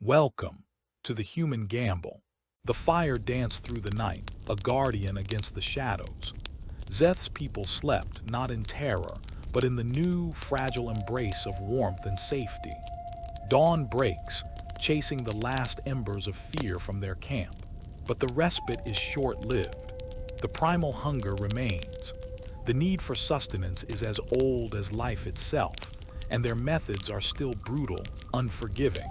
Welcome to the human gamble. The fire danced through the night, a guardian against the shadows. Zeth's people slept, not in terror, but in the new, fragile embrace of warmth and safety. Dawn breaks, chasing the last embers of fear from their camp. But the respite is short-lived. The primal hunger remains. The need for sustenance is as old as life itself, and their methods are still brutal, unforgiving.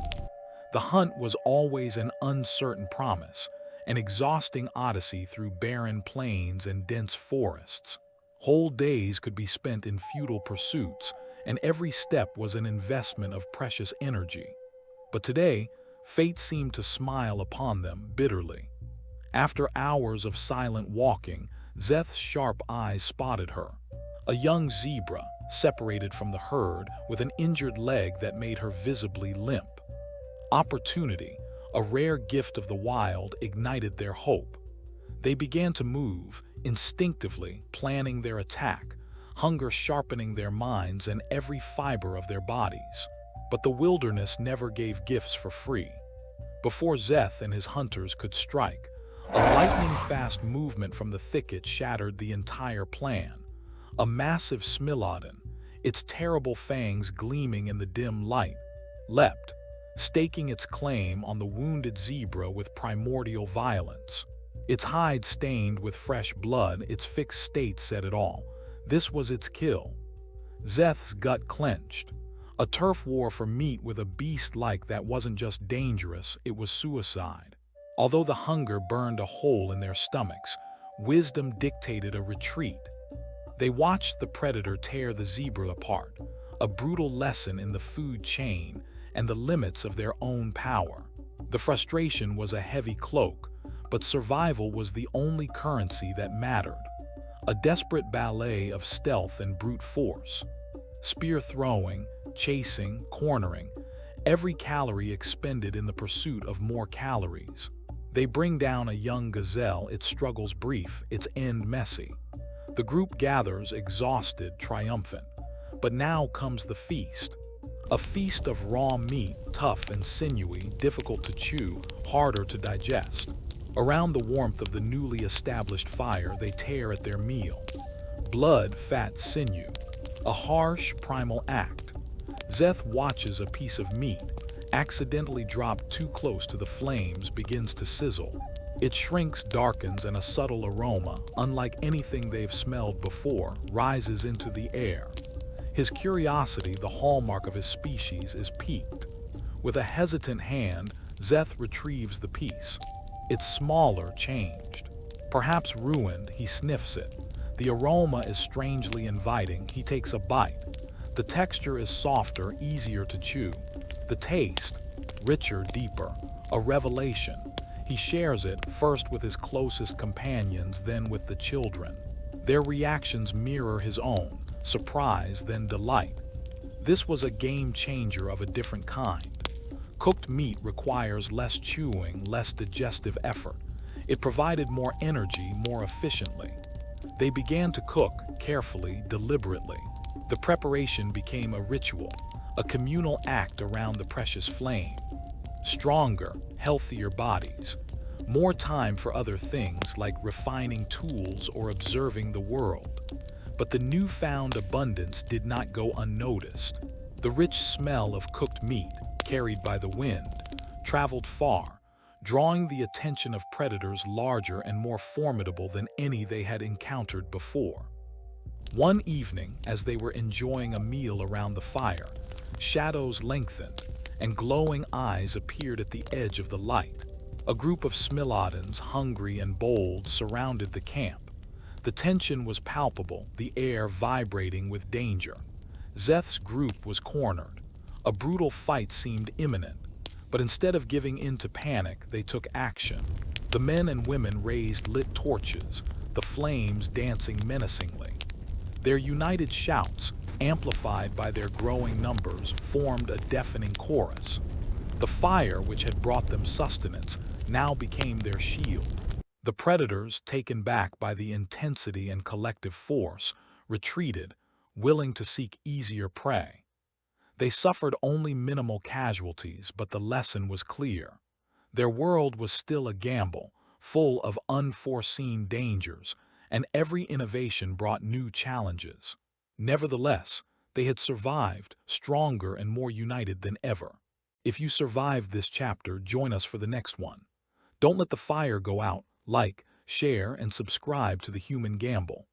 The hunt was always an uncertain promise, an exhausting odyssey through barren plains and dense forests. Whole days could be spent in futile pursuits, and every step was an investment of precious energy. But today, fate seemed to smile upon them bitterly. After hours of silent walking, Zeth's sharp eyes spotted her. A young zebra, separated from the herd, with an injured leg that made her visibly limp. Opportunity, a rare gift of the wild, ignited their hope. They began to move, instinctively planning their attack, hunger sharpening their minds and every fiber of their bodies. But the wilderness never gave gifts for free. Before Zeth and his hunters could strike, a lightning-fast movement from the thicket shattered the entire plan. A massive smilodon, its terrible fangs gleaming in the dim light, leapt, staking its claim on the wounded zebra with primordial violence. Its hide stained with fresh blood, its fixed state said it all. This was its kill. Zeth's gut clenched. A turf war for meat with a beast like that wasn't just dangerous, it was suicide. Although the hunger burned a hole in their stomachs, wisdom dictated a retreat. They watched the predator tear the zebra apart, a brutal lesson in the food chain and the limits of their own power. The frustration was a heavy cloak, but survival was the only currency that mattered. A desperate ballet of stealth and brute force. Spear throwing, chasing, cornering, every calorie expended in the pursuit of more calories. They bring down a young gazelle, its struggles brief, its end messy. The group gathers, exhausted, triumphant. But now comes the feast. A feast of raw meat, tough and sinewy, difficult to chew, harder to digest. Around the warmth of the newly established fire, they tear at their meal. Blood, fat, sinew. A harsh, primal act. Zeth watches a piece of meat, accidentally dropped too close to the flames, begins to sizzle. It shrinks, darkens, and a subtle aroma, unlike anything they've smelled before, rises into the air. His curiosity, the hallmark of his species, is piqued. With a hesitant hand, Zeth retrieves the piece. It's smaller, changed. Perhaps ruined, he sniffs it. The aroma is strangely inviting, he takes a bite. The texture is softer, easier to chew. The taste, richer, deeper, a revelation. He shares it, first with his closest companions, then with the children. Their reactions mirror his own, surprise, then delight. This was a game changer of a different kind. Cooked meat requires less chewing, less digestive effort. It provided more energy, more efficiently. They began to cook, carefully, deliberately. The preparation became a ritual, a communal act around the precious flame. Stronger, healthier bodies. More time for other things like refining tools or observing the world. But the newfound abundance did not go unnoticed. The rich smell of cooked meat, carried by the wind, traveled far, drawing the attention of predators larger and more formidable than any they had encountered before. One evening, as they were enjoying a meal around the fire, shadows lengthened, and glowing eyes appeared at the edge of the light. A group of smilodons, hungry and bold, surrounded the camp. The tension was palpable, the air vibrating with danger. Zeth's group was cornered. A brutal fight seemed imminent, but instead of giving in to panic, they took action. The men and women raised lit torches, the flames dancing menacingly. Their united shouts, amplified by their growing numbers, formed a deafening chorus. The fire, which had brought them sustenance, now became their shield. The predators, taken back by the intensity and collective force, retreated, willing to seek easier prey. They suffered only minimal casualties, but the lesson was clear. Their world was still a gamble, full of unforeseen dangers, and every innovation brought new challenges. Nevertheless, they had survived, stronger and more united than ever. If you survived this chapter, join us for the next one. Don't let the fire go out. Like, share, and subscribe to The Human Gamble.